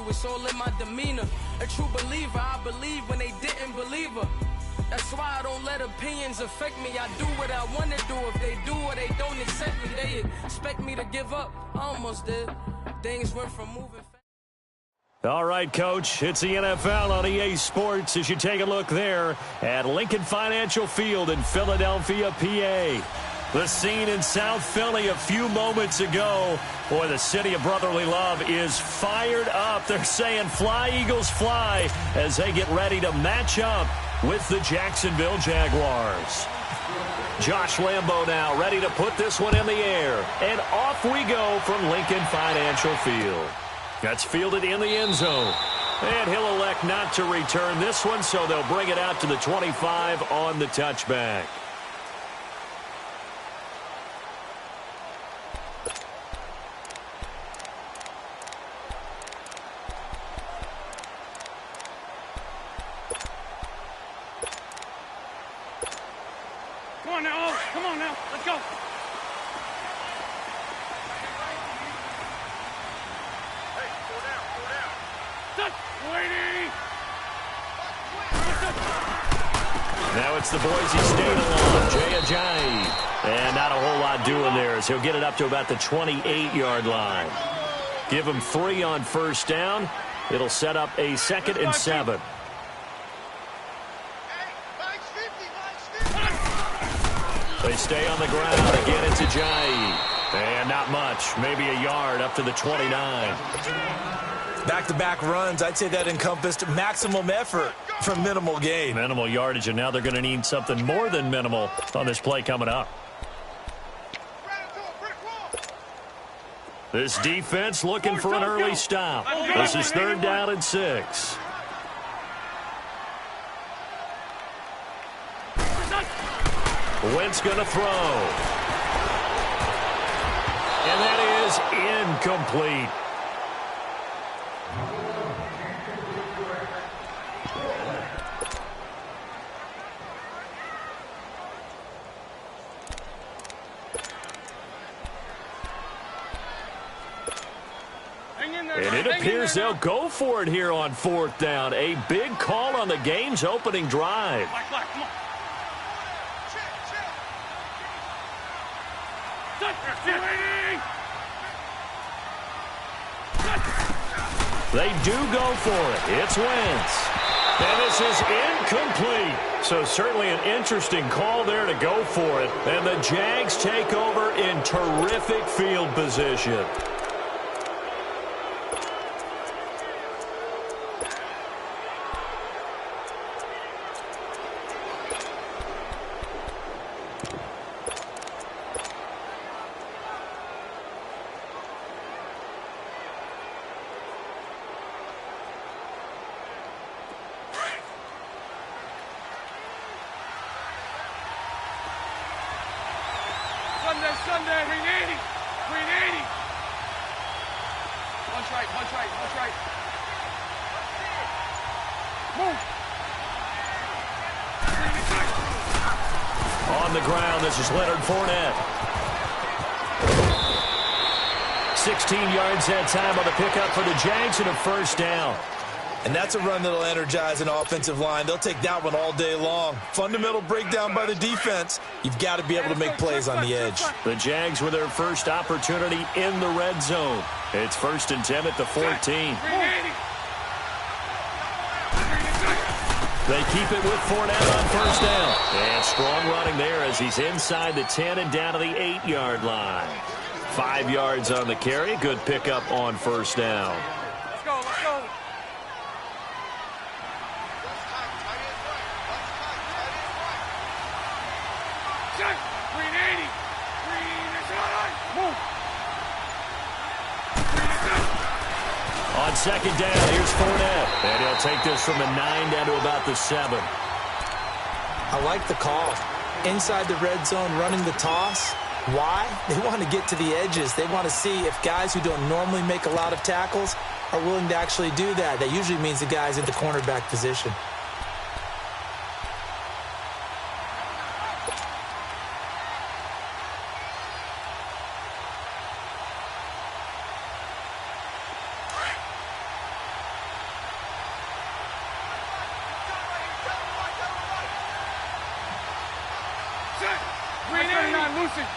it's all in my demeanor. A true believer, I believe when they didn't believe her. That's why I don't let opinions affect me. I do what I want to do. If they do or they don't accept me, they expect me to give up. I almost did. Things went from moving fast. All right, Coach, it's the NFL on EA Sports as you take a look there at Lincoln Financial Field in Philadelphia, PA. The scene in South Philly a few moments ago. Boy, the city of brotherly love is fired up. They're saying fly, Eagles, fly as they get ready to match up with the Jacksonville Jaguars. Josh Lambo now ready to put this one in the air. And off we go from Lincoln Financial Field. That's fielded in the end zone. And he'll elect not to return this one, so they'll bring it out to the 25 on the touchback. Come on now, oh, come on now, let's go. Now it's the Boise State along, Jay Ajayi. And not a whole lot doing there as he'll get it up to about the 28-yard line. Give him 3 on first down. It'll set up a 2nd and 7. They stay on the ground. Again, it's Ajayi. And not much. Maybe a yard up to the 29. Back-to-back runs, I'd say that encompassed maximum effort for minimal gain. Minimal yardage, and now they're going to need something more than minimal on this play coming up. This defense looking for an early stop. This is 3rd down and 6. Wentz going to throw. And that is incomplete. And it appears they'll go for it here on 4th down. A big call on the game's opening drive. They do go for it. It's Wentz. And this is incomplete. So certainly an interesting call there to go for it. And the Jags take over in terrific field position. Sunday, 380. Punch right. Move. On the ground, this is Leonard Fournette. 16 yards that time on the pickup for the Jags and a 1st down. And that's a run that'll energize an offensive line. They'll take that one all day long. Fundamental breakdown by the defense. You've got to be able to make plays on the edge. The Jags with their first opportunity in the red zone. It's 1st and 10 at the 14. They keep it with Fournette on 1st down. And strong running there as he's inside the 10 and down to the 8-yard line. 5 yards on the carry. Good pickup on 1st down. Let's go. On 2nd down, here's Fournette. And he'll take this from the 9 down to about the 7. I like the call. Inside the red zone, running the toss. Why? They want to get to the edges. They want to see if guys who don't normally make a lot of tackles are willing to actually do that. That usually means the guys in the cornerback position. Jesse.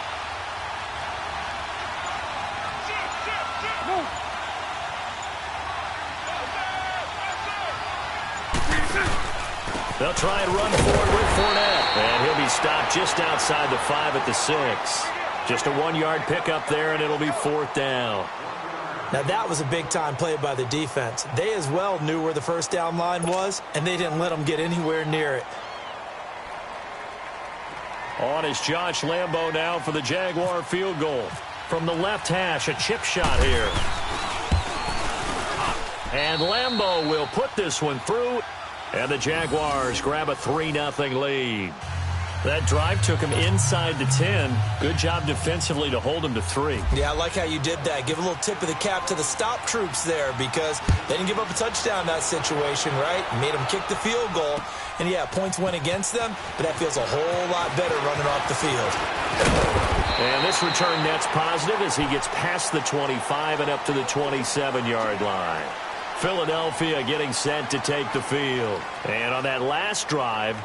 Move. They'll try and run forward with Fournette. And he'll be stopped just outside the 5 at the 6. Just a 1-yard pickup there, and it'll be 4th down. Now, that was a big-time play by the defense. They as well knew where the first down line was, and they didn't let them get anywhere near it. On is Josh Lambo now for the Jaguar field goal. From the left hash, a chip shot here. And Lambo will put this one through, and the Jaguars grab a 3-0 lead. That drive took him inside the 10. Good job defensively to hold him to 3. Yeah, I like how you did that. Give a little tip of the cap to the stop troops there because they didn't give up a touchdown in that situation, right? Made them kick the field goal. And, yeah, points went against them, but that feels a whole lot better running off the field. And this return net's positive as he gets past the 25 and up to the 27-yard line. Philadelphia getting set to take the field. And on that last drive,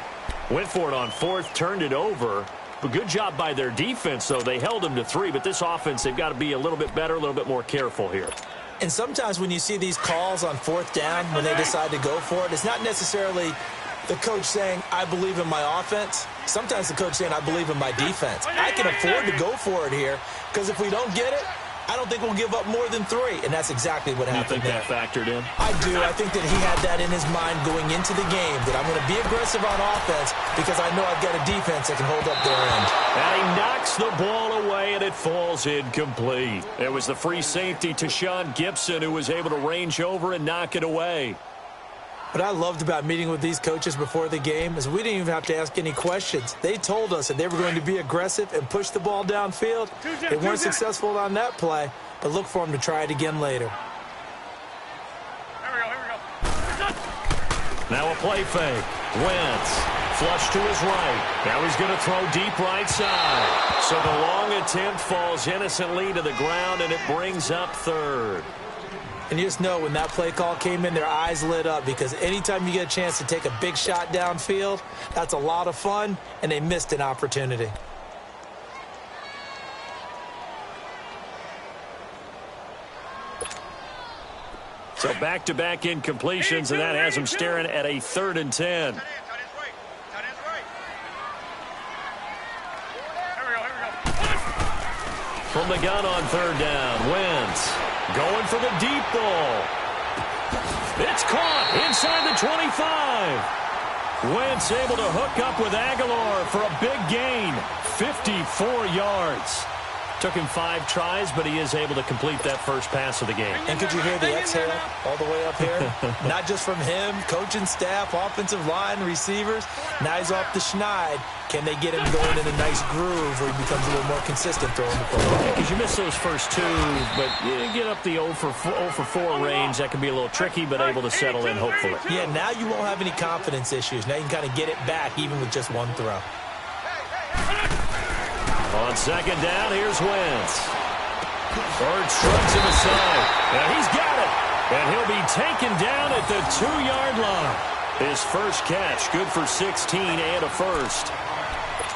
went for it on 4th, turned it over. But good job by their defense, though. They held them to 3, but this offense, they've got to be a little bit better, a little bit more careful here. And sometimes when you see these calls on 4th down, when they decide to go for it, it's not necessarily the coach saying, I believe in my offense. Sometimes the coach saying, I believe in my defense. I can afford to go for it here because if we don't get it, I don't think we'll give up more than 3, and that's exactly what happened. You think that factored in? I do. I think that he had that in his mind going into the game, that I'm going to be aggressive on offense because I know I've got a defense that can hold up their end. And he knocks the ball away, and it falls incomplete. It was the free safety, Tashawn Gibson, who was able to range over and knock it away. What I loved about meeting with these coaches before the game is we didn't even have to ask any questions. They told us that they were going to be aggressive and push the ball downfield. They weren't successful on that play, but look for them to try it again later. Here we go. Now a play fake. Wentz, flush to his right. Now he's going to throw deep right side. So the long attempt falls innocently to the ground, and it brings up 3rd. And you just know when that play call came in, their eyes lit up because anytime you get a chance to take a big shot downfield, that's a lot of fun, and they missed an opportunity. So back-to-back incompletions, and that has him staring at a 3rd and 10. From the gun on 3rd down, Wentz going for the deep ball. It's caught inside the 25. Wentz able to hook up with Aguilar for a big gain, 54 yards. Took him 5 tries, but he is able to complete that first pass of the game. And could you hear the exhale all the way up here? Not just from him, coaching staff, offensive line, receivers. Now he's off the schneid. Can they get him going in a nice groove where he becomes a little more consistent throwing the football? Because you miss those first 2, but you get up the 0 for 4 range. That can be a little tricky, but able to settle in, hopefully. Yeah, now you won't have any confidence issues. Now you can kind of get it back even with just 1 throw. On 2nd down, here's Wentz. Bird shrugs him aside. Now he's got it. And he'll be taken down at the 2-yard line. His first catch, good for 16 and a first.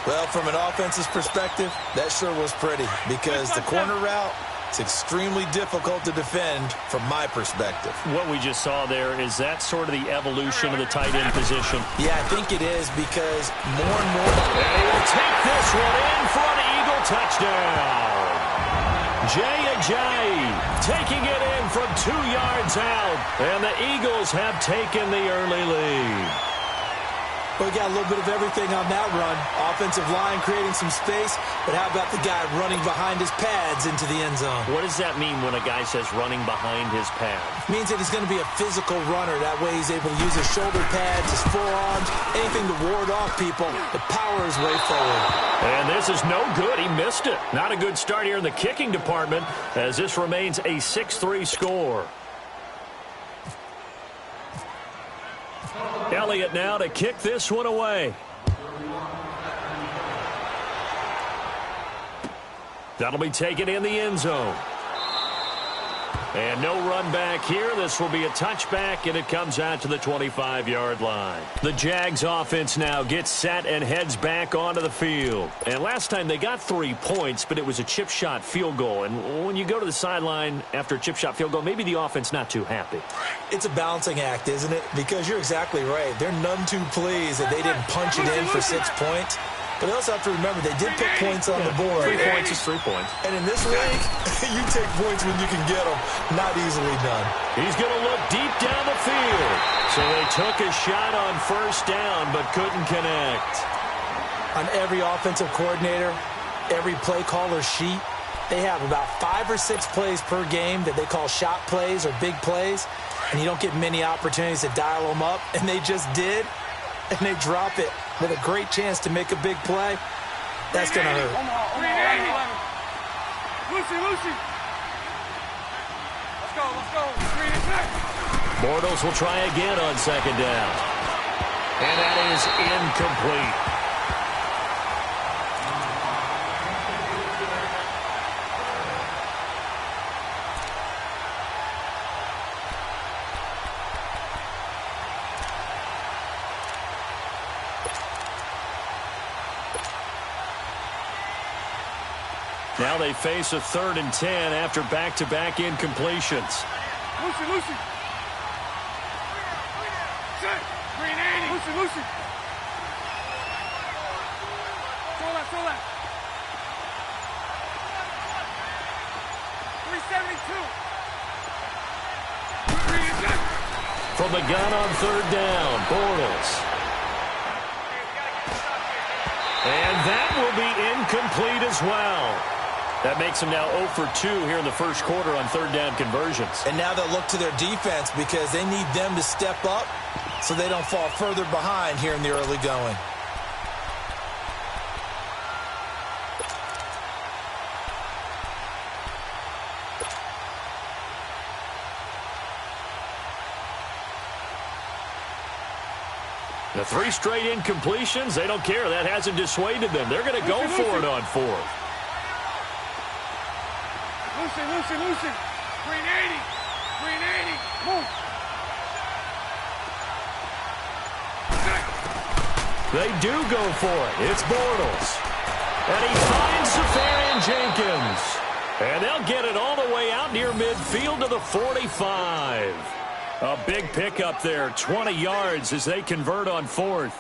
Well, from an offense's perspective, that sure was pretty because the corner route, it's extremely difficult to defend from my perspective. What we just saw there, is that sort of the evolution of the tight end position? Yeah, I think it is because more and more. And he will take this one in for an Eagle touchdown. Jay Ajayi taking it in from 2 yards out. And the Eagles have taken the early lead. We got a little bit of everything on that run. Offensive line creating some space, but how about the guy running behind his pads into the end zone? What does that mean when a guy says running behind his pads? It means that he's going to be a physical runner. That way he's able to use his shoulder pads, his forearms, anything to ward off people, to power his way forward. And this is no good. He missed it. Not a good start here in the kicking department as this remains a 6-3 score. Elliott now to kick this one away. That'll be taken in the end zone. And no run back here. This will be a touchback, and it comes out to the 25-yard line. The Jags offense now gets set and heads back onto the field. And last time they got 3 points, but it was a chip shot field goal. And when you go to the sideline after a chip shot field goal, maybe the offense not too happy. It's a balancing act, isn't it? Because you're exactly right. They're none too pleased that they didn't punch it in for 6 points. But they also have to remember they did put points on the board. 3 points is 3 points. And in this league, you take points when you can get them. Not easily done. He's going to look deep down the field. So they took a shot on first down but couldn't connect. On every offensive coordinator, every play caller sheet, they have about 5 or 6 plays per game that they call shot plays or big plays. And you don't get many opportunities to dial them up. And they just did. And they drop it with a great chance to make a big play. That's going to hurt. Lucy. Let's go. Bortles will try again on second down. And that is incomplete. Now they face a 3rd and 10 after back-to-back incompletions. Lucy. Set. Green 80. Lucy. Throw that. 372. From the gun on 3rd down, Bortles. And that will be incomplete as well. That makes them now 0 for 2 here in the first quarter on 3rd down conversions. And now they'll look to their defense because they need them to step up so they don't fall further behind here in the early going. The 3 straight incompletions, they don't care. That hasn't dissuaded them. They're going to go for it on 4th. Lucy. Green 80. Move. They do go for it. It's Bortles. And he finds Safarian Jenkins. And they'll get it all the way out near midfield to the 45. A big pickup there, 20 yards as they convert on 4th.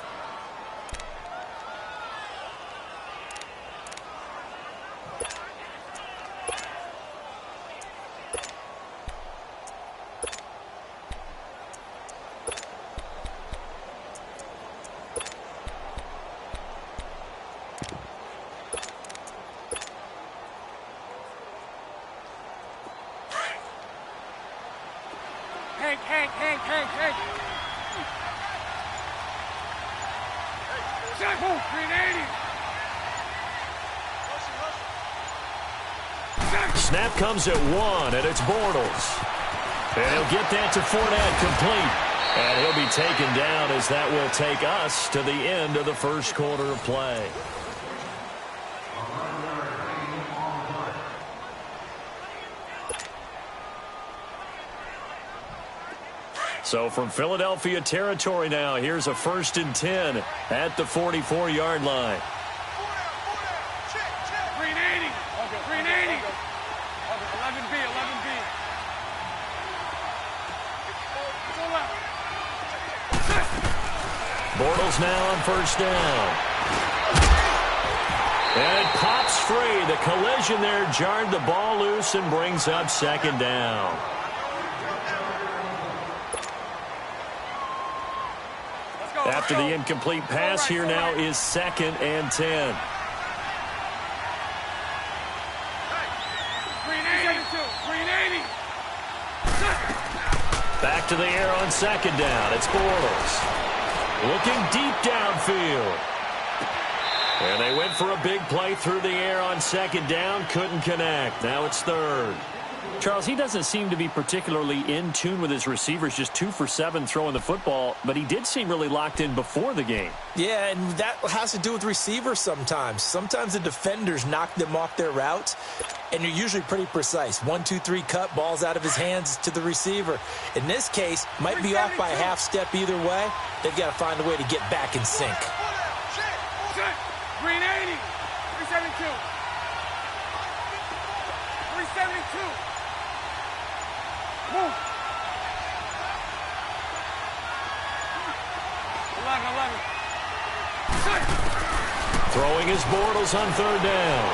Hank. Set. Move. Green 80. Snap comes at 1, and it's Bortles. And he'll get that to Fournette complete. And he'll be taken down as that will take us to the end of the first quarter of play. So from Philadelphia territory now, here's a 1st and 10 at the 44-yard line. Green 80. 11B. Bortles now on 1st down. And it pops free. The collision there jarred the ball loose and brings up 2nd down. After the incomplete pass, here now is 2nd and 10. Back to the air on 2nd down. It's Bortles. Looking deep downfield. And they went for a big play through the air on 2nd down. Couldn't connect. Now it's 3rd. Charles, he doesn't seem to be particularly in tune with his receivers, just 2 for 7 throwing the football, but he did seem really locked in before the game. Yeah, and that has to do with receivers sometimes. Sometimes the defenders knock them off their routes, and you're usually pretty precise. 1, 2, 3 cut, balls out of his hands to the receiver. In this case, might be off by a half step either way. They've got to find a way to get back in sync. Green 80. 372. 372. Move. 11, 11. Throwing his Bortles on 3rd down.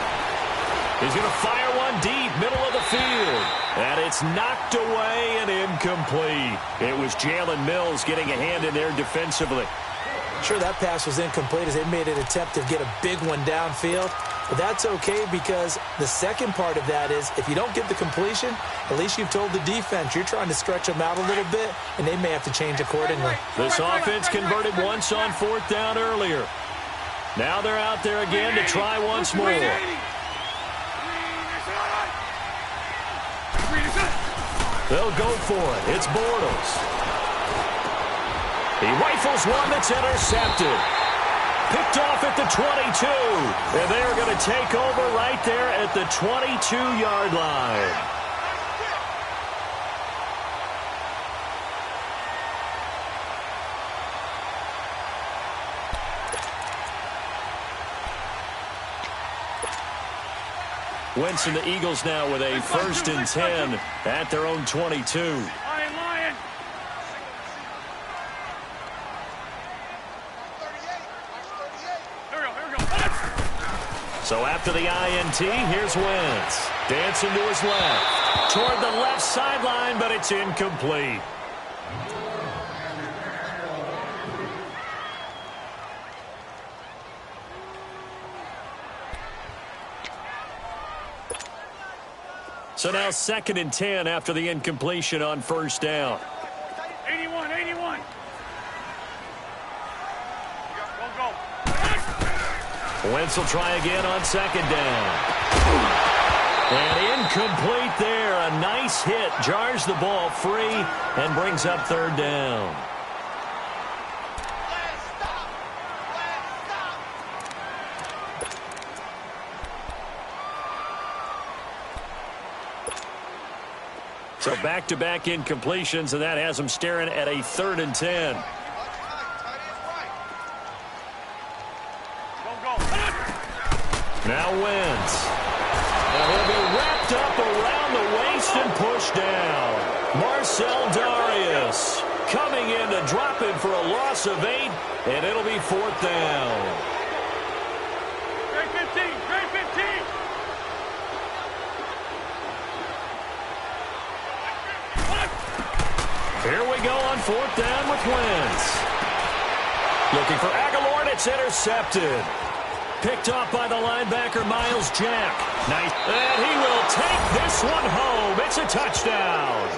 He's going to fire one deep, middle of the field. And it's knocked away and incomplete. It was Jalen Mills getting a hand in there defensively. Sure, that pass was incomplete as they made an attempt to get a big one downfield. But that's okay because the second part of that is if you don't get the completion, at least you've told the defense you're trying to stretch them out a little bit, and they may have to change accordingly. This offense converted once on 4th down earlier. Now they're out there again to try once more. They'll go for it. It's Bortles. He rifles one that's intercepted. Picked off at the 22. And they are going to take over right there at the 22-yard line. Wentz and the Eagles now with a 1st and 10 at their own 22. Lion. So after the INT, here's Wentz. Dancing to his left. Toward the left sideline, but it's incomplete. So now 2nd and 10 after the incompletion on 1st down. 81. Go. Wentz will try again on 2nd down. And incomplete there. A nice hit. Jars the ball free and brings up 3rd down. So back-to-back incompletions, and that has them staring at a 3rd and 10. Now Wentz. And he'll be wrapped up around the waist and pushed down. Marcel Darius coming in to drop him for a loss of 8, and it'll be 4th down. Great 15. Here we go on 4th down with Wentz. Looking for Aguilar, and it's intercepted. Picked off by the linebacker, Miles Jack. Nice. And he will take this one home. It's a touchdown.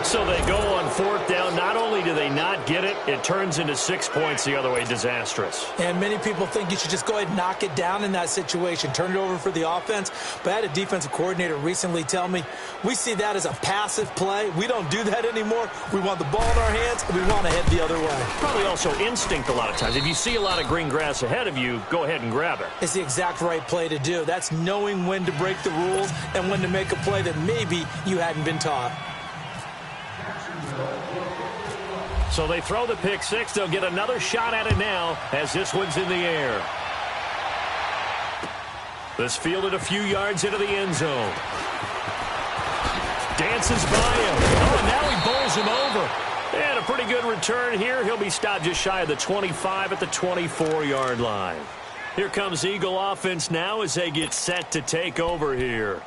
So they go on 4th down. Not only do they not get it, it turns into 6 points the other way. Disastrous. And many people think you should just go ahead and knock it down in that situation. Turn it over for the offense. But I had a defensive coordinator recently tell me, we see that as a passive play. We don't do that anymore. We want the ball in our hands, and we want to head the other way. Probably also instinct a lot of times. If you see a lot of green grass ahead of you, go ahead and grab it. It's the exact right play to do. That's knowing when to break the rules and when to make a play that maybe you hadn't been taught. So they throw the pick 6. They'll get another shot at it now as this one's in the air. This fielded a few yards into the end zone. Dances by him. Oh, and now he bowls him over. And a pretty good return here. He'll be stopped just shy of the 25 at the 24-yard line. Here comes Eagle offense now as they get set to take over here.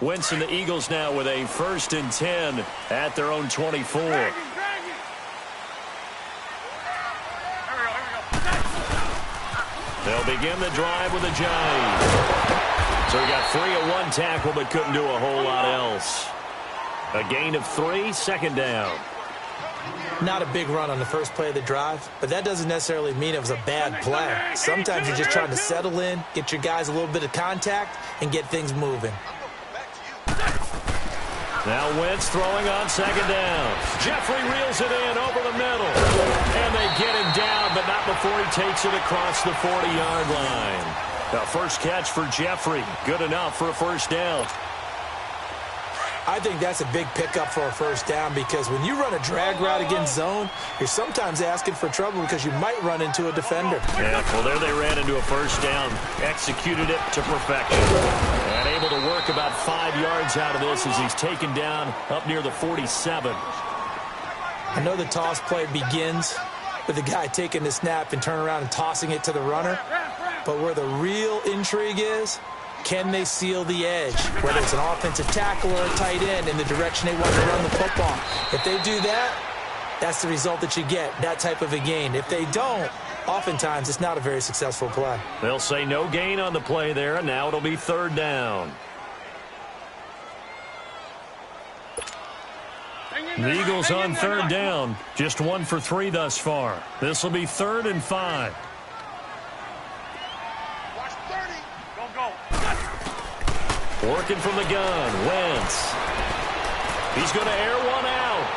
Wentz and the Eagles now with a 1st and 10 at their own 24. They'll begin the drive with a jive. So he got 3 at 1 tackle but couldn't do a whole lot else. A gain of 3, 2nd down. Not a big run on the first play of the drive, but that doesn't necessarily mean it was a bad play. Sometimes you're just trying to settle in, get your guys a little bit of contact, and get things moving. Now Wentz throwing on second down. Jeffrey reels it in over the middle. And they get him down, but not before he takes it across the 40-yard line. The first catch for Jeffrey. Good enough for a first down. I think that's a big pickup for a first down because when you run a drag route against zone, you're sometimes asking for trouble because you might run into a defender. Yeah, well, there they ran into a first down, executed it to perfection, and able to work about 5 yards out of this as he's taken down up near the 47. I know the toss play begins with the guy taking the snap and turning around and tossing it to the runner, but where the real intrigue is, can they seal the edge, whether it's an offensive tackle or a tight end, in the direction they want to run the football? If they do that, that's the result that you get, that type of a gain. If they don't, oftentimes it's not a very successful play. They'll say no gain on the play there, and now it'll be third down. The Eagles on third down, just 1 for 3 thus far. This will be 3rd and 5. Working from the gun, Wentz. He's going to air one out.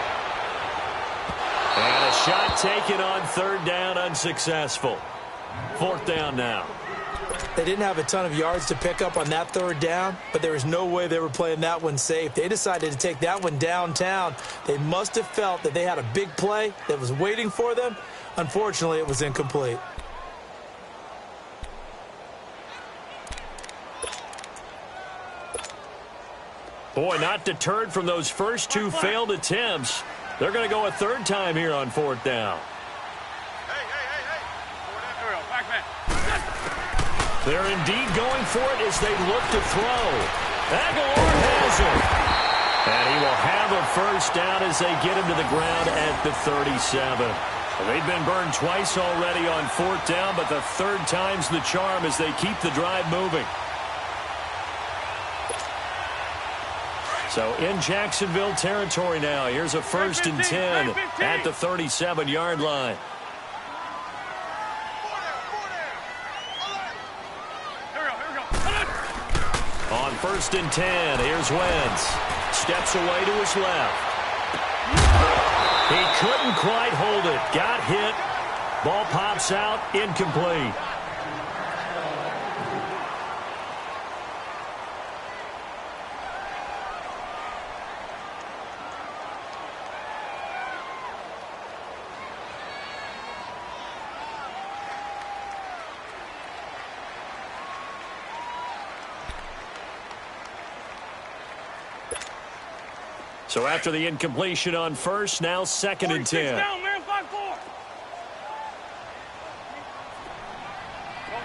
And a shot taken on third down, unsuccessful. 4th down now. They didn't have a ton of yards to pick up on that third down, but there was no way they were playing that one safe. They decided to take that one downtown. They must have felt that they had a big play that was waiting for them. Unfortunately, it was incomplete. Boy, not deterred from those first 2 failed attempts. They're going to go a 3rd time here on 4th down. They're indeed going for it as they look to throw. Aguilar has it. And he will have a first down as they get him to the ground at the 37. They've been burned twice already on 4th down, but the 3rd time's the charm as they keep the drive moving. So in Jacksonville territory now. Here's a 1st and 10 at the 37-yard line. On 1st and 10, here's Wentz. Steps away to his left. He couldn't quite hold it. Got hit. Ball pops out. Incomplete. So after the incompletion on 1st, now 2nd and 10. Down, man, 5-4.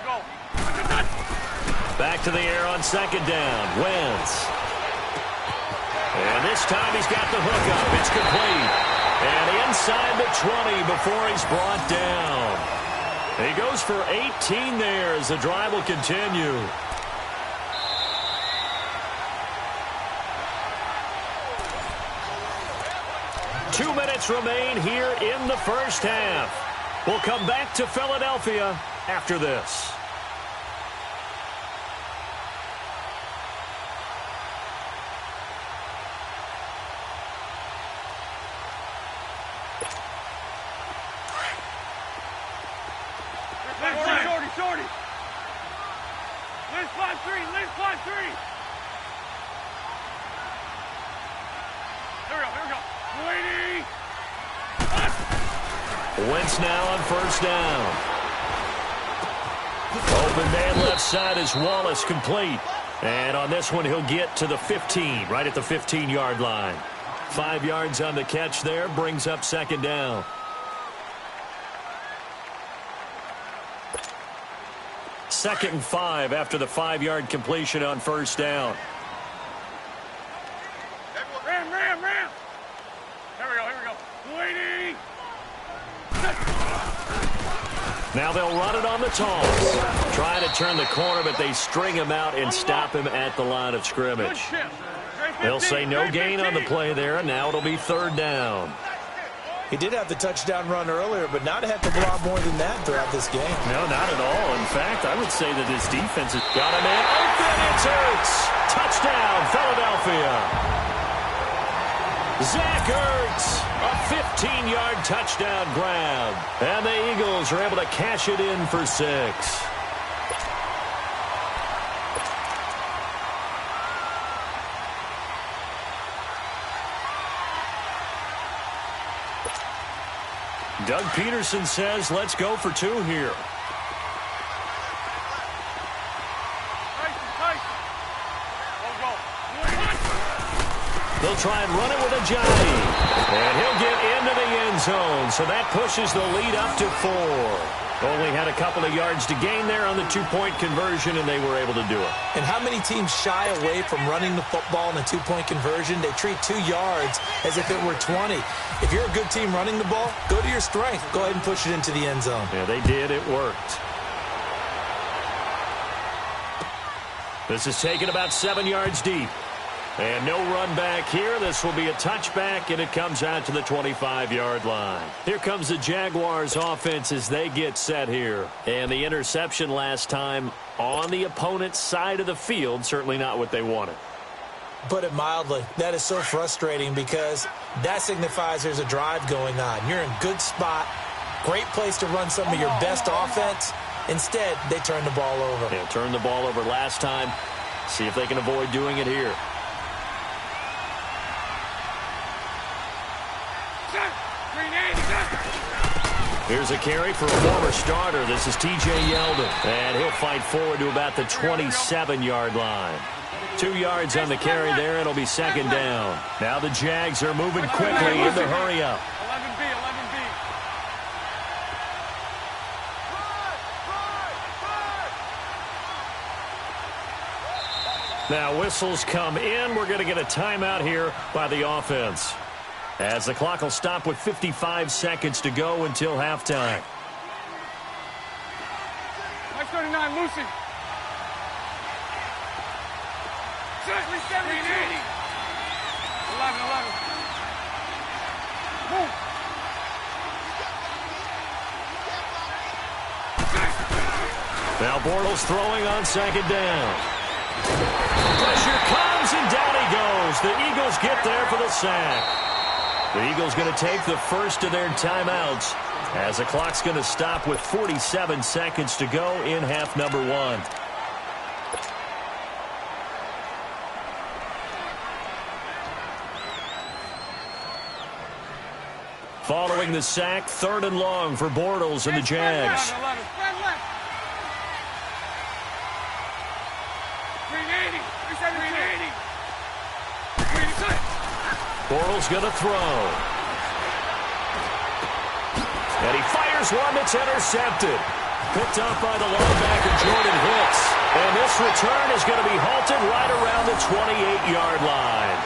Go. Back to the air on 2nd down. Wentz. And this time he's got the hook up. It's complete. And inside the 20 before he's brought down. He goes for 18 there as the drive will continue. Two minutes remain here in the first half. We'll come back to Philadelphia after this. Shorty. Liz 5-3. Here we go. Wentz now on 1st down. Open man left side is Wallace, complete. And on this one, he'll get to the 15, right at the 15-yard line. 5 yards on the catch there, brings up 2nd down. Second and 5 after the 5-yard completion on 1st down. Ram. Here we go. Waiting. Now they'll run it on the toss. Trying to turn the corner, but they string him out and stop him at the line of scrimmage. They'll say no gain on the play there, and now it'll be 3rd down. He did have the touchdown run earlier, but not had to block more than that throughout this game. No, not at all. In fact, I would say that his defense has got him in. Open, it's Ertz. Touchdown, Philadelphia. Zach Ertz, a 15-yard touchdown grab. And the Eagles are able to cash it in for 6. Doug Peterson says, let's go for 2 here. They'll try and run it with a Johnny. And he'll get into the end zone. So that pushes the lead up to 4. Only had a couple of yards to gain there on the 2-point conversion, and they were able to do it. And how many teams shy away from running the football in a 2-point conversion? They treat 2 yards as if it were 20. If you're a good team running the ball, go to your strength. Go ahead and push it into the end zone. Yeah, they did. It worked. This is taken about 7 yards deep. And no run back here. This will be a touchback, and it comes out to the 25-yard line. Here comes the Jaguars offense as they get set here. And the interception last time on the opponent's side of the field, certainly not what they wanted. Put it mildly, that is so frustrating because that signifies there's a drive going on. You're in a good spot, great place to run some of your best offense. Instead, they turn the ball over. Yeah, turned the ball over last time. See if they can avoid doing it here. Here's a carry for a former starter. This is T.J. Yeldon. And he'll fight forward to about the 27-yard line. 2 yards on the carry there. It'll be second down. Now the Jags are moving quickly in the hurry up. 11B, 11B. Now whistles come in. We're going to get a timeout here by the offense, as the clock will stop with 55 seconds to go until halftime. 539, Lucy. 380. 11. Move. Now Bortles throwing on second down. Pressure comes, and down he goes. The Eagles get there for the sack. The Eagles going to take the first of their timeouts as the clock's going to stop with 47 seconds to go in half number 1. Following the sack, 3rd and long for Bortles and the Jags. 380. Bortles going to throw. And he fires one that's intercepted. Picked up by the linebacker, Jordan Hicks. And this return is going to be halted right around the 28-yard line.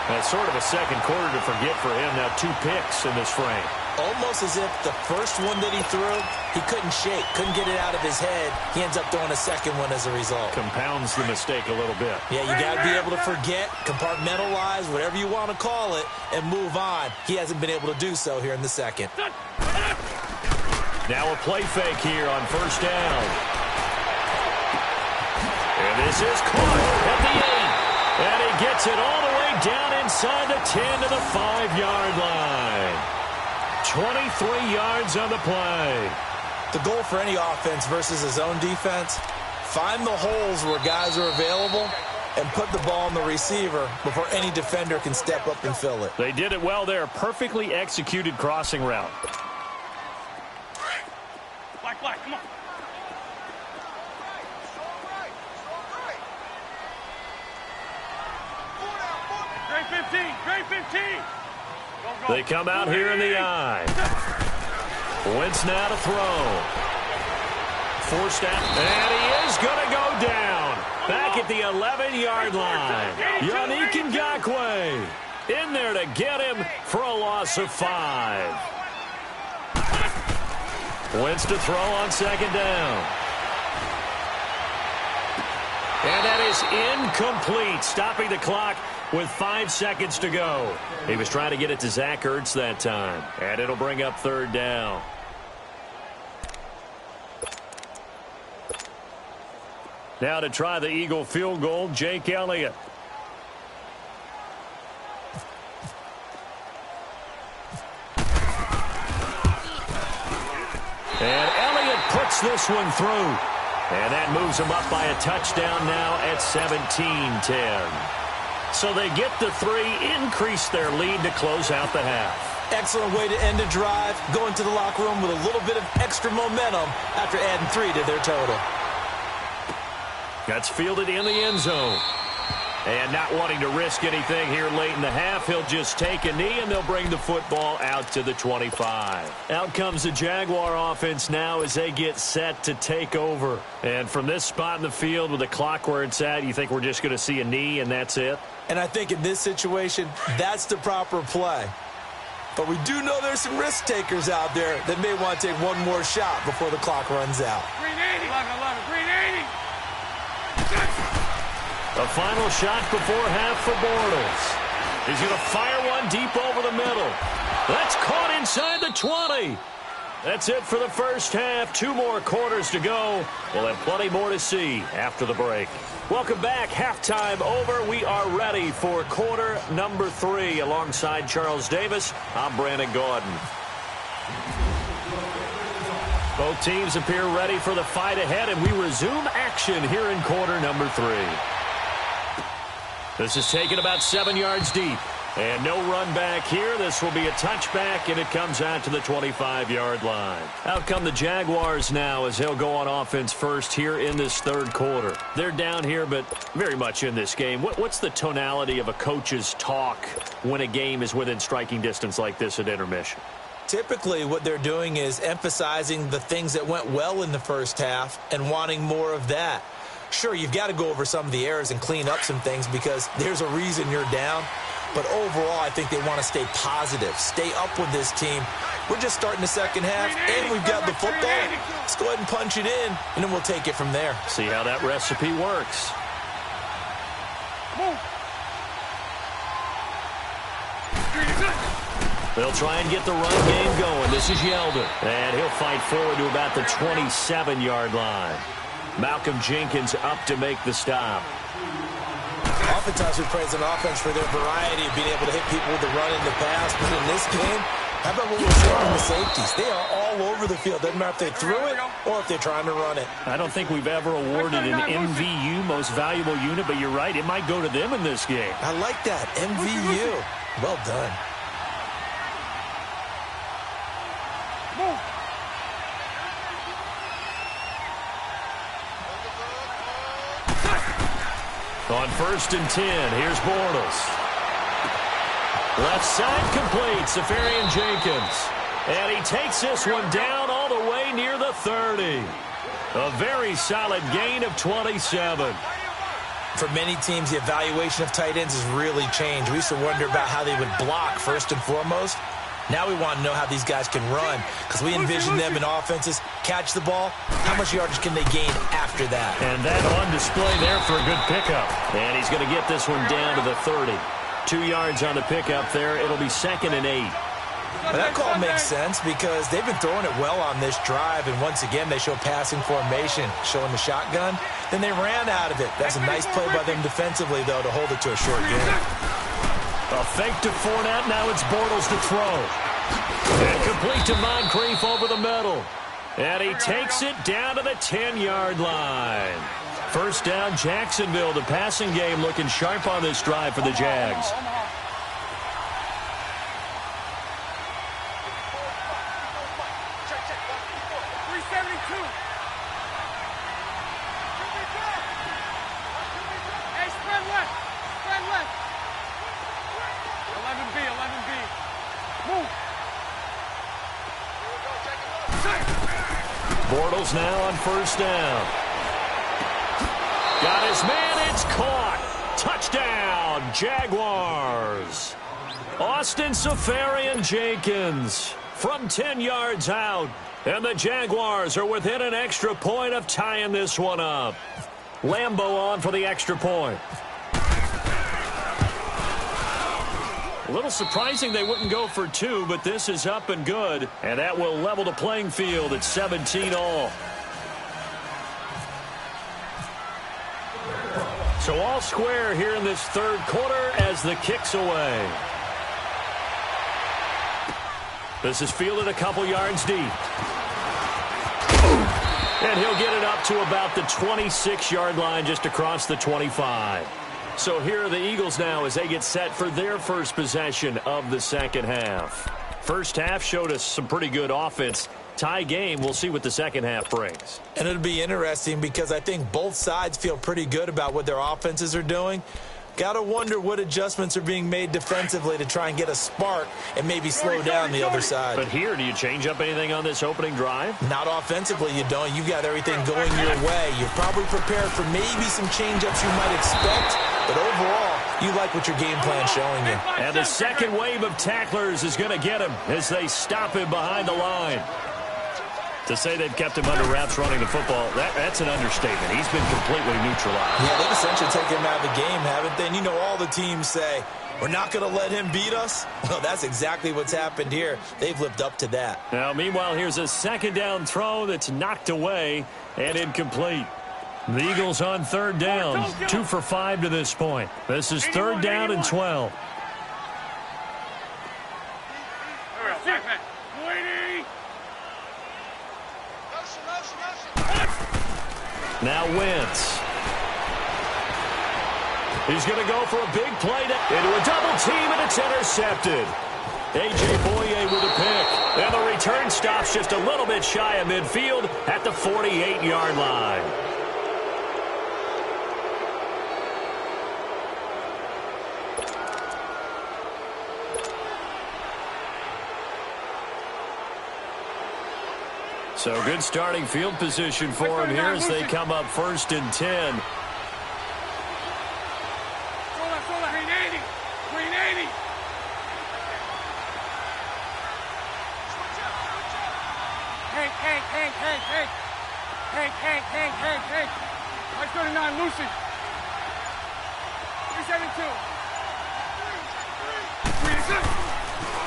That's sort of a second quarter to forget for him. Now 2 picks in this frame. Almost as if the first one that he threw, he couldn't shake, couldn't get it out of his head. He ends up throwing a second one as a result. Compounds the mistake a little bit. Yeah, you got to be able to forget, compartmentalize, whatever you want to call it, and move on. He hasn't been able to do so here in the second. Now a play fake here on first down. And this is caught at the 8. And he gets it all the way down inside the 10 to the 5-yard line. 23 yards on the play. The goal for any offense versus his own defense, find the holes where guys are available and put the ball on the receiver before any defender can step up and fill it. They did it well there. Perfectly executed crossing route. Black, come on. Grade 15. Go. They come out here in the eye. Wentz now to throw. Forced out, and he is going to go down. Back at the 11-yard line. Yannick Ngakoue in there to get him for a loss of 5. Wentz to throw on second down. And that is incomplete, stopping the clock with 5 seconds to go. He was trying to get it to Zach Ertz that time, and it'll bring up third down. Now to try the Eagle field goal, Jake Elliott. And Elliott puts this one through. And that moves them up by a touchdown now at 17-10. So they get the 3, increase their lead to close out the half. Excellent way to end a drive, going to the locker room with a little bit of extra momentum after adding 3 to their total. That's fielded in the end zone. And not wanting to risk anything here late in the half, he'll just take a knee, and they'll bring the football out to the 25. Out comes the Jaguar offense now as they get set to take over. And from this spot in the field with the clock where it's at, you think we're just going to see a knee and that's it? And I think in this situation, that's the proper play. But we do know there's some risk takers out there that may want to take one more shot before the clock runs out. Green 80. 11, green 80. A final shot before half for Bortles. He's going to fire one deep over the middle. That's caught inside the 20. That's it for the first half. 2 more quarters to go. We'll have plenty more to see after the break. Welcome back. Halftime over. We are ready for quarter number 3. Alongside Charles Davis, I'm Brandon Gaudin. Both teams appear ready for the fight ahead, and we resume action here in quarter number 3. This is taken about 7 yards deep. And no run back here. This will be a touchback, and it comes out to the 25-yard line. Out come the Jaguars now as they'll go on offense first here in this third quarter. They're down here, but very much in this game. What's the tonality of a coach's talk when a game is within striking distance like this at intermission? Typically, what they're doing is emphasizing the things that went well in the first half and wanting more of that. Sure, you've got to go over some of the errors and clean up some things because there's a reason you're down. But overall, I think they want to stay positive, stay up with this team. We're just starting the second half, and we've got the football. Let's go ahead and punch it in, and then we'll take it from there. See how that recipe works. They'll try and get the run game going. This is Yeldon, and he'll fight forward to about the 27-yard line. Malcolm Jenkins up to make the stop. Oftentimes we praise an offense for their variety of being able to hit people with the run and the pass. But in this game, how about what we're seeing in the safeties? They are all over the field. Doesn't matter if they threw it or if they're trying to run it. I don't think we've ever awarded an MVU, most valuable unit, but you're right. It might go to them in this game. I like that. MVU. Well done. On 1st and 10, here's Bortles. Left side complete, Safarian Jenkins. And he takes this one down all the way near the 30. A very solid gain of 27. For many teams, the evaluation of tight ends has really changed. We used to wonder about how they would block first and foremost. Now we want to know how these guys can run because we envision them in offenses, catch the ball. How much yardage can they gain after that? And that on display there for a good pickup. And he's going to get this one down to the 30. 2 yards on the pickup there. It'll be 2nd and 8. Well, that call makes sense because they've been throwing it well on this drive, and once again they show passing formation, showing the shotgun. Then they ran out of it. That's a nice play by them defensively, though, to hold it to a short game. A fake to Fournette. Now it's Bortles to throw. And complete to Moncrief over the middle. And he takes it down to the 10-yard line. First down, Jacksonville. The passing game looking sharp on this drive for the Jags. Bortles now on 1st down. Got his man, it's caught. Touchdown, Jaguars. Austin Safarian Jenkins from 10 yards out. And the Jaguars are within an extra point of tying this one up. Lambeau on for the extra point. A little surprising they wouldn't go for two, but this is up and good, and that will level the playing field at 17 all. So all square here in this third quarter as the kick's away. This is fielded a couple yards deep. And he'll get it up to about the 26-yard line just across the 25. So here are the Eagles now as they get set for their first possession of the second half. First half showed us some pretty good offense. Tie game, we'll see what the second half brings. And it'll be interesting because I think both sides feel pretty good about what their offenses are doing. Got to wonder what adjustments are being made defensively to try and get a spark and maybe slow down the other side. But here, do you change up anything on this opening drive? Not offensively, you don't. You got everything going your way. You're probably prepared for maybe some change-ups you might expect, but overall, you like what your game plan's showing you. And the second wave of tacklers is going to get him as they stop him behind the line. To say they've kept him under wraps running the football, that's an understatement. He's been completely neutralized. Yeah, they've essentially taken him out of the game, haven't they? And you know all the teams say, we're not going to let him beat us. Well, that's exactly what's happened here. They've lived up to that. Now, meanwhile, here's a second down throw that's knocked away and incomplete. The Eagles on third down, 2 for 5 to this point. This is third down and 12. Now Wentz. He's going to go for a big play into a double team, and it's intercepted. A.J. Boye with a pick. And the return stops just a little bit shy of midfield at the 48-yard line. So good starting field position for him here as they come up first and 10. Hey. I 39, Lucy. 372.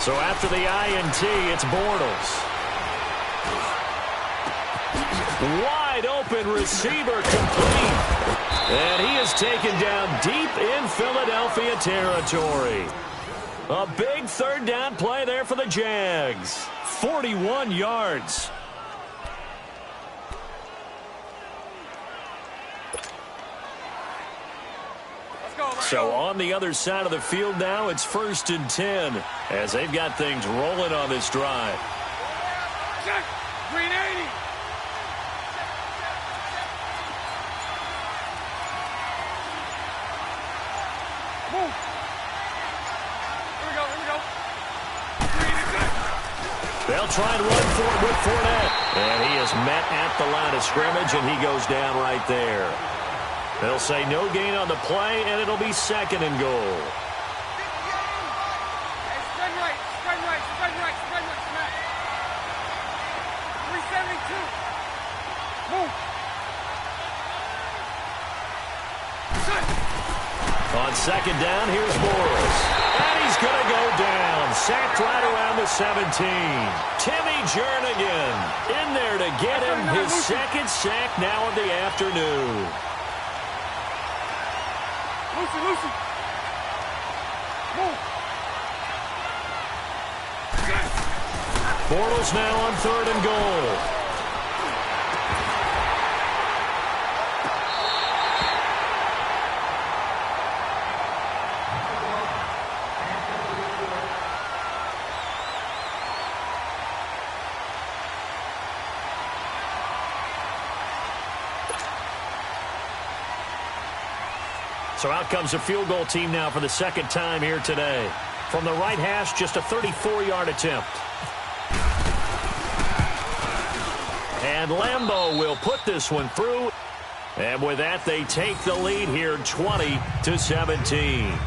So after the INT, it's Bortles. Wide open receiver complete. And he is taken down deep in Philadelphia territory. A big third down play there for the Jags. 41 yards. So on the other side of the field now, it's first and 10 as they've got things rolling on this drive. Check. 380. Move. Here we go. They'll try and run for it with Fournette. And he is met at the line of scrimmage, and he goes down right there. They'll say no gain on the play, and it'll be second and goal. Spread right. 372. Move. On second down, here's Bortles. And he's going to go down. Sacked right around the 17. Timmy Jernigan in there to get him his second sack now of the afternoon. Lucy. Move. Bortles now on third and goal. So out comes a field goal team now for the second time here today. From the right hash, just a 34-yard attempt. And Lambeau will put this one through. And with that, they take the lead here 20-17.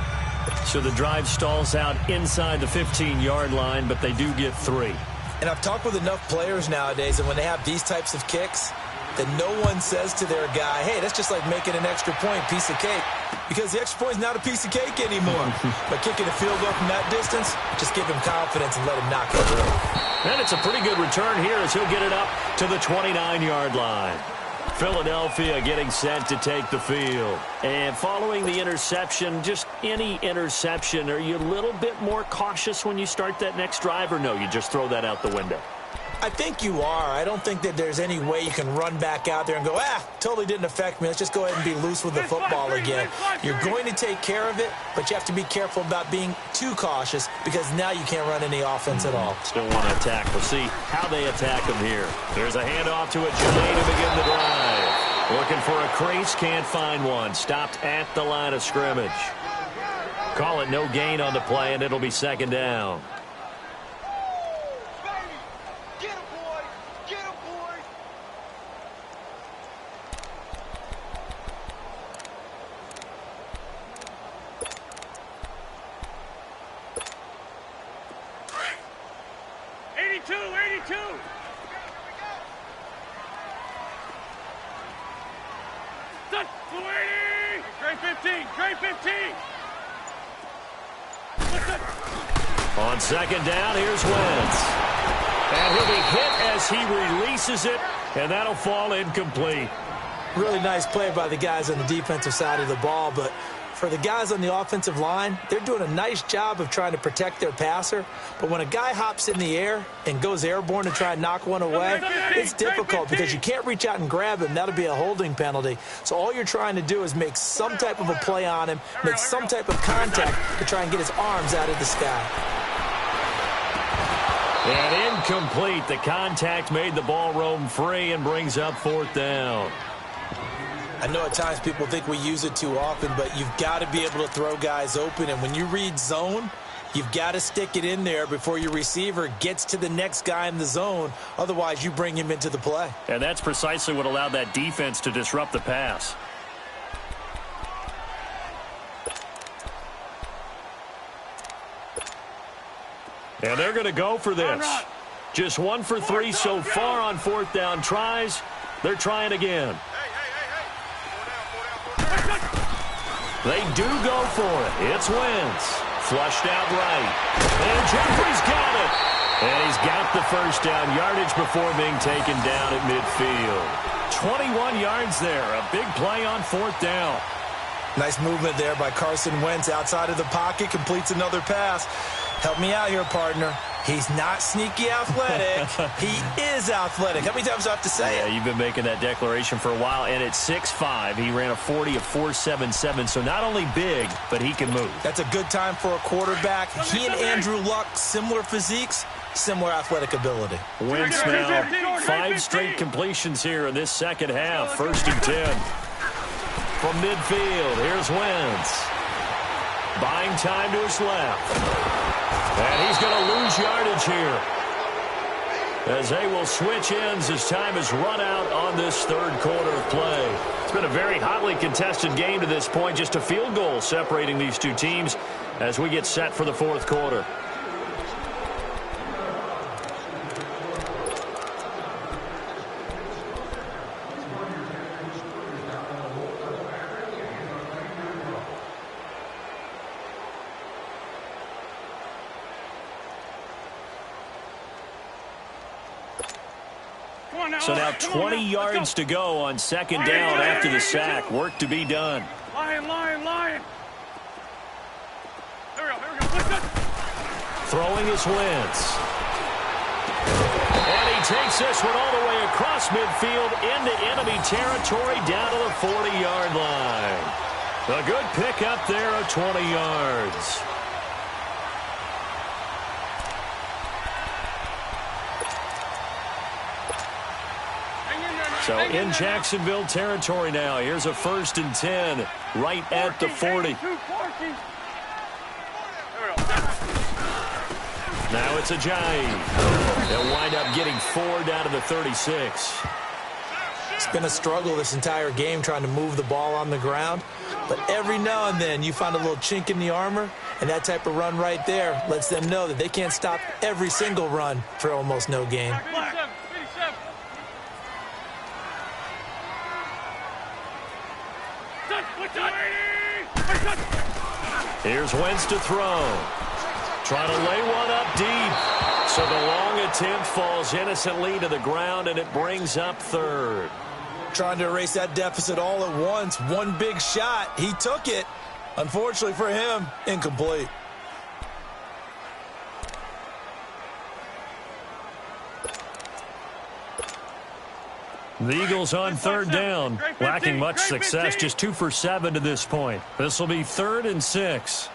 So the drive stalls out inside the 15-yard line, but they do get 3. And I've talked with enough players nowadays, and when they have these types of kicks, that no one says to their guy, hey, that's just like making an extra point, piece of cake. Because the extra point is not a piece of cake anymore. But kicking a field goal from that distance, just give him confidence and let him knock it through. And it's a pretty good return here as he'll get it up to the 29-yard line. Philadelphia getting set to take the field. And following the interception, just any interception, are you a little bit more cautious when you start that next drive, or no, you just throw that out the window? I think you are. I don't think that there's any way you can run back out there and go, totally didn't affect me. Let's just go ahead and be loose with the football again. You're going to take care of it, but you have to be careful about being too cautious because now you can't run any offense at all. Still want to attack. We'll see how they attack him here. There's a handoff to Ajay to begin the drive. Looking for a crease, can't find one. Stopped at the line of scrimmage. Call it no gain on the play, and it'll be second down. 82. Touch, 280. Great 15. Great 15. On second down, here's Wentz. And he'll be hit as he releases it, and that'll fall incomplete. Really nice play by the guys on the defensive side of the ball, but for the guys on the offensive line, they're doing a nice job of trying to protect their passer. But when a guy hops in the air and goes airborne to try and knock one away, it's difficult because you can't reach out and grab him. That'll be a holding penalty. So all you're trying to do is make some type of a play on him, make some type of contact to try and get his arms out of the sky. And incomplete. The contact made the ball roam free and brings up fourth down. I know at times people think we use it too often, but you've got to be able to throw guys open. And when you read zone, you've got to stick it in there before your receiver gets to the next guy in the zone. Otherwise, you bring him into the play. And that's precisely what allowed that defense to disrupt the pass. And they're going to go for this. Just 1 for 3 so far on fourth down tries. They're trying again. They do go for it. It's Wentz. Flushed out right. And Jeffrey's got it. And he's got the first down yardage before being taken down at midfield. 21 yards there. A big play on fourth down. Nice movement there by Carson Wentz outside of the pocket. Completes another pass. Help me out here, partner. He's not sneaky athletic. He is athletic. How many times do I have to say it? Yeah, you've been making that declaration for a while. And at 6'5", he ran a 40 of 4.77. So not only big, but he can move. That's a good time for a quarterback. He and Andrew Luck, similar physiques, similar athletic ability. Wentz now 5 straight completions here in this second half. 1st and 10. From midfield, here's Wentz. Buying time to his left. And he's going to lose yardage here as they will switch ends as time has run out on this third quarter of play. It's been a very hotly contested game to this point. Just a field goal separating these two teams as we get set for the fourth quarter. So now 20 yards to go on second down after the sack. Work to be done. Lion. Here we go. Throwing is Wentz. And he takes this one all the way across midfield into enemy territory down to the 40-yard line. A good pickup there of 20 yards. So in Jacksonville territory now. Here's a 1st and 10 right at the 40. Now it's Ajay. They'll wind up getting 4 down to the 36. It's been a struggle this entire game trying to move the ball on the ground. But every now and then you find a little chink in the armor, and that type of run right there lets them know that they can't stop every single run for almost no gain. Here's Wentz to throw. Trying to lay one up deep. So the long attempt falls innocently to the ground, and it brings up third. Trying to erase that deficit all at once. One big shot. He took it. Unfortunately for him, incomplete. The Eagles on third down. Lacking much success, just 2 for 7 to this point. This will be 3rd and 6.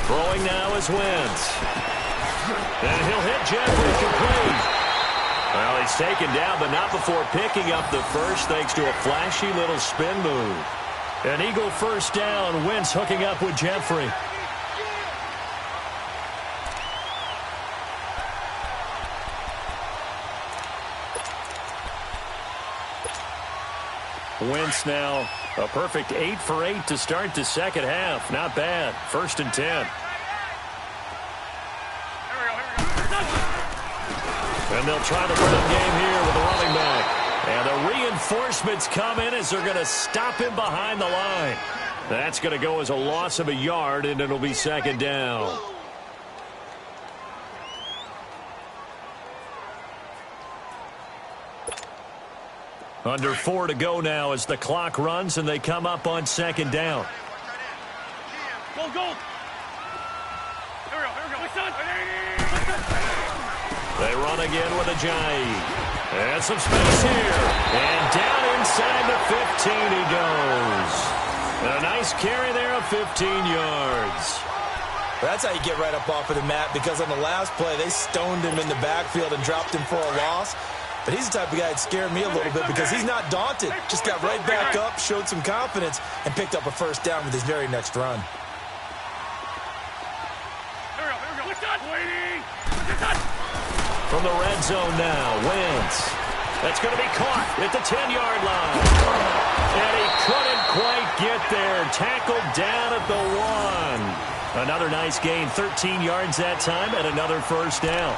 Throwing now is Wentz. And he'll hit Jeffrey complete. Well, he's taken down, but not before picking up the first thanks to a flashy little spin move. An Eagle first down. Wentz hooking up with Jeffrey. Wentz now a perfect 8 for 8 to start the second half. Not bad. 1st and 10. And they'll try the run game here with the running back. And the reinforcements come in as they're going to stop him behind the line. That's going to go as a loss of a yard, and it'll be 2nd down. Under 4 to go now as the clock runs, and they come up on 2nd down. Go, go. Here we go. They run again with Ajayi. And some space here. And down inside the 15 he goes. And a nice carry there of 15 yards. That's how you get right up off of the mat, because on the last play, they stoned him in the backfield and dropped him for a loss. But he's the type of guy that scared me a little bit because he's not daunted. Just got right back up, showed some confidence, and picked up a 1st down with his very next run. From the red zone now, Wentz. That's going to be caught at the 10-yard line. And he couldn't quite get there. Tackled down at the 1. Another nice gain, 13 yards that time, and another 1st down.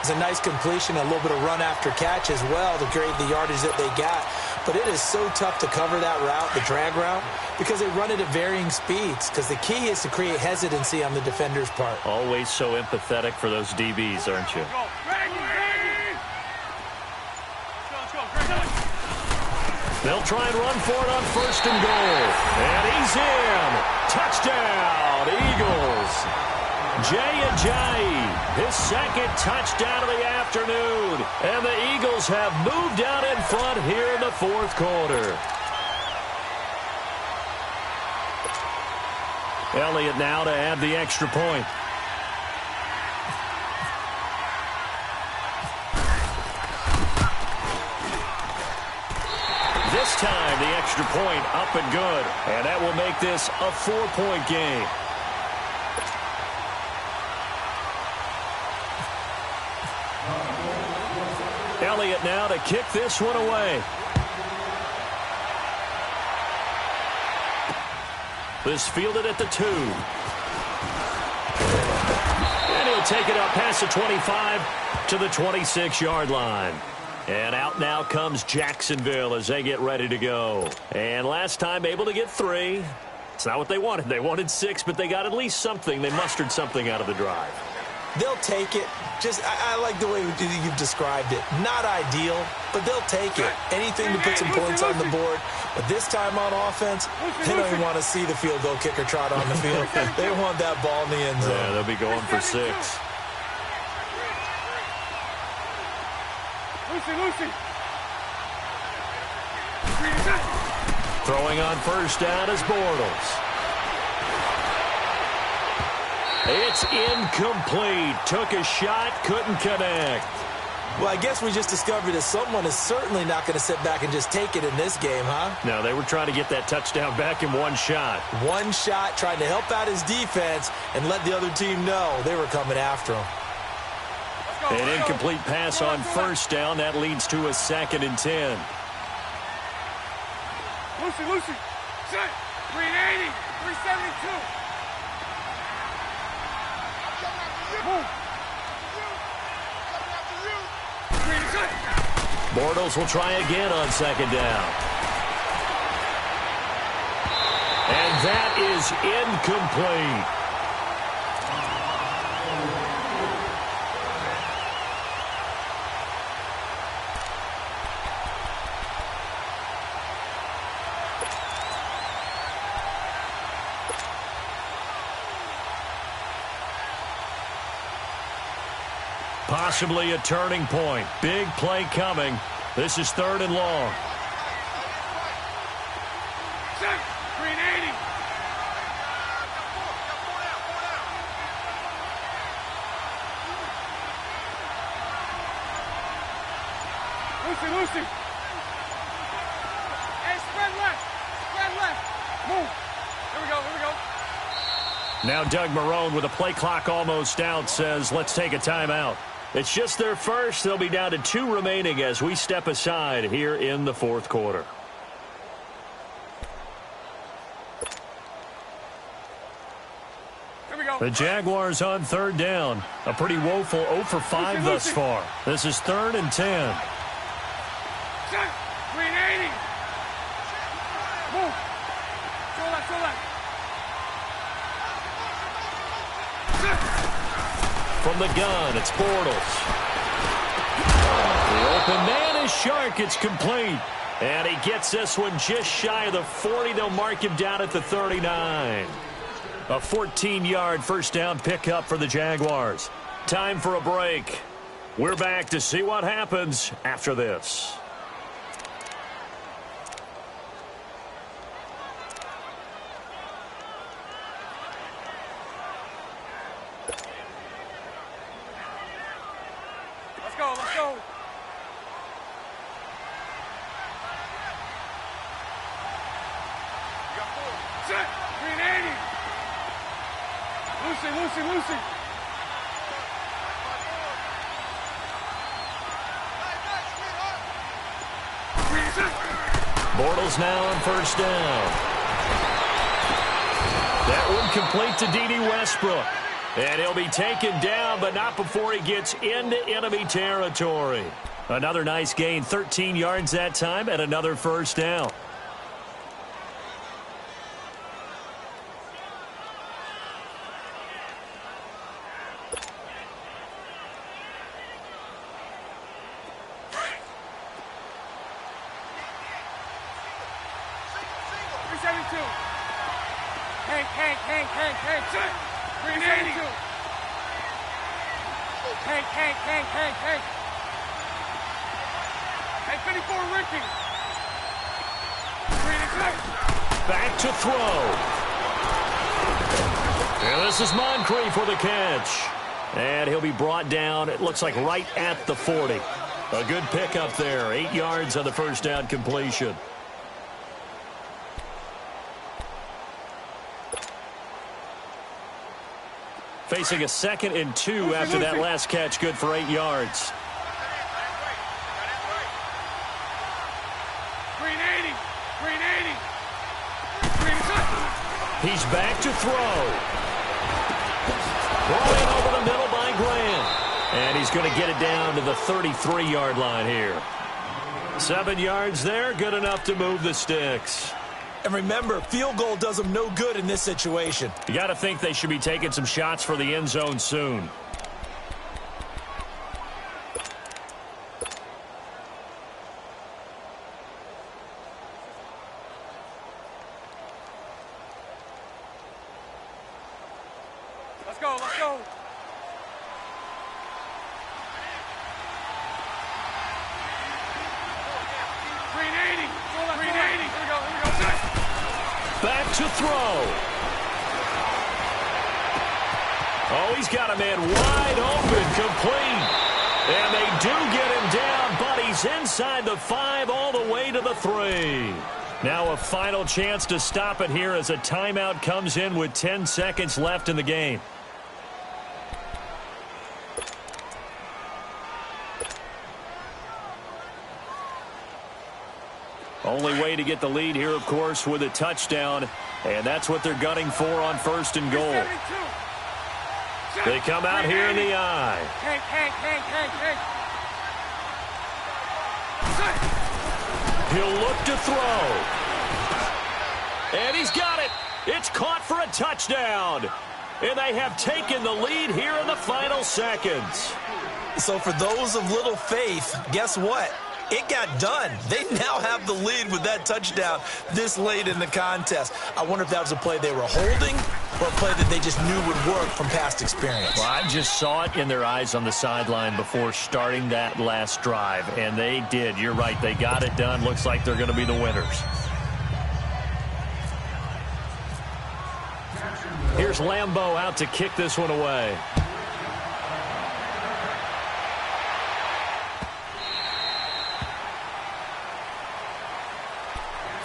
It's a nice completion, a little bit of run after catch as well to create the yardage that they got. But it is so tough to cover that route, the drag route, because they run it at varying speeds. Because the key is to create hesitancy on the defender's part. Always so empathetic for those DBs, aren't you? They'll try and run for it on 1st and goal. And he's in. Touchdown, Eagles. Ajayi, his 2nd touchdown of the afternoon. And the Eagles have moved out in front here in the 4th quarter. Elliott now to add the extra point. This time, the extra point up and good. And that will make this a 4-point game. Elliott now to kick this one away. This fielded at the 2. And he'll take it up past the 25 to the 26-yard line. And out now comes Jacksonville as they get ready to go. And last time able to get 3. It's not what they wanted. They wanted 6, but they got at least something. They mustered something out of the drive. They'll take it. I like the way you've described it. Not ideal, but they'll take it. Anything to put some points on the board. But this time on offense, they don't even want to see the field goal kicker trot on the field. They want that ball in the end zone. Yeah, they'll be going for 6. Lucy. Throwing on 1st down is Bortles. It's incomplete. Took a shot, couldn't connect. Well, I guess we just discovered that someone is certainly not going to sit back and just take it in this game, huh? No, they were trying to get that touchdown back in one shot. One shot, trying to help out his defense and let the other team know they were coming after him. An incomplete pass on 1st down. That leads to a 2nd and 10. Lucy. Set. 380. 372. Bortles will try again on second down. And that is incomplete. Possibly a turning point. Big play coming. This is 3rd and long. Green 80. Lucy. Hey, spread left. Move. Here we go. Now Doug Marrone with a play clock almost out says, let's take a timeout. It's just their first. They'll be down to 2 remaining as we step aside here in the 4th quarter. Here we go. The Jaguars on 3rd down. A pretty woeful 0 for 5 thus far. This is 3rd and 10. Green 80. Move. Go left. From the gun, it's Bortles. The open man is Shark. It's complete. And he gets this one just shy of the 40. They'll mark him down at the 39. A 14-yard first down pickup for the Jaguars. Time for a break. We're back to see what happens after this. Let's go. Set. Green 80. Lucy. Bortles now on first down. That one complete to D.D. Westbrook. And he'll be taken down, but not before he gets into enemy territory. Another nice gain, 13 yards that time, and another first down. Hank. Green 82. Hank. Hey, 54, Ricky. Green is back to throw. And this is Moncrief for the catch. And he'll be brought down, it looks like right at the 40. A good pickup there. 8 yards on the first down completion. Facing a 2nd and 2 after that last catch, good for 8 yards. Green 80. He's back to throw. Rolling over the middle by Grant. And he's going to get it down to the 33-yard line here. 7 yards there, good enough to move the sticks. And remember, field goal does them no good in this situation. You got to think they should be taking some shots for the end zone soon. Let's go. Green 80. Here we go. Back to throw. Oh, he's got a man wide open, complete. And they do get him down, but he's inside the 5 all the way to the 3. Now a final chance to stop it here as a timeout comes in with 10 seconds left in the game. Only way to get the lead here, of course, with a touchdown. And that's what they're gunning for on 1st and goal. They come out here in the eye. Hank. He'll look to throw. And he's got it. It's caught for a touchdown. And they have taken the lead here in the final seconds. So for those of little faith, guess what? It got done. They now have the lead with that touchdown this late in the contest. I wonder if that was a play they were holding or a play that they just knew would work from past experience. Well, I just saw it in their eyes on the sideline before starting that last drive, and they did. You're right. They got it done. Looks like they're going to be the winners. Here's Lambeau out to kick this one away.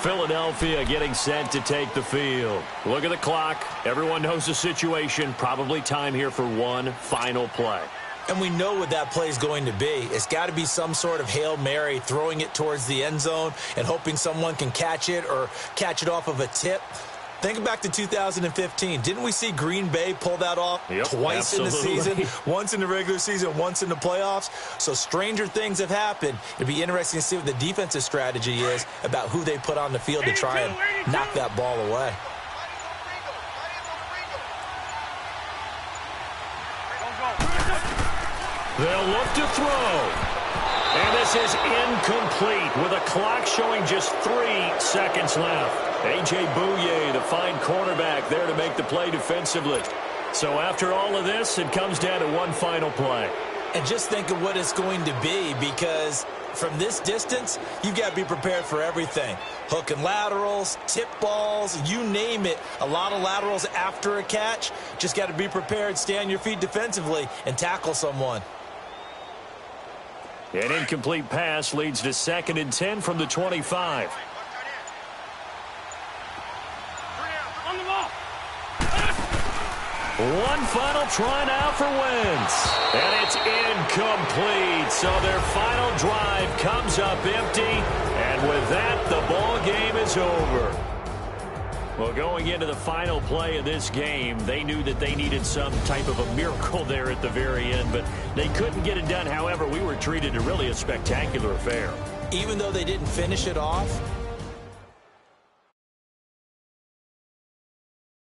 Philadelphia getting set to take the field. Look at the clock. Everyone knows the situation. Probably time here for one final play. And we know what that play is going to be. It's got to be some sort of Hail Mary, throwing it towards the end zone and hoping someone can catch it or catch it off of a tip. Think back to 2015. Didn't we see Green Bay pull that off twice in the season? Once in the regular season, once in the playoffs. So stranger things have happened. It'd be interesting to see what the defensive strategy is about who they put on the field to try and knock that ball away. They'll look to throw. And this is incomplete with a clock showing just 3 seconds left. A.J. Bouye, the fine cornerback, there to make the play defensively. So after all of this, it comes down to one final play. And just think of what it's going to be, because from this distance, you've got to be prepared for everything. Hook and laterals, tip balls, you name it. A lot of laterals after a catch. Just got to be prepared, stay on your feet defensively, and tackle someone. An incomplete pass leads to 2nd and 10 from the 25. One final try now for Wentz. And it's incomplete. So their final drive comes up empty. And with that, the ball game is over. Well, going into the final play of this game, they knew that they needed some type of a miracle there at the very end, but they couldn't get it done. However, we were treated to really a spectacular affair. Even though they didn't finish it off,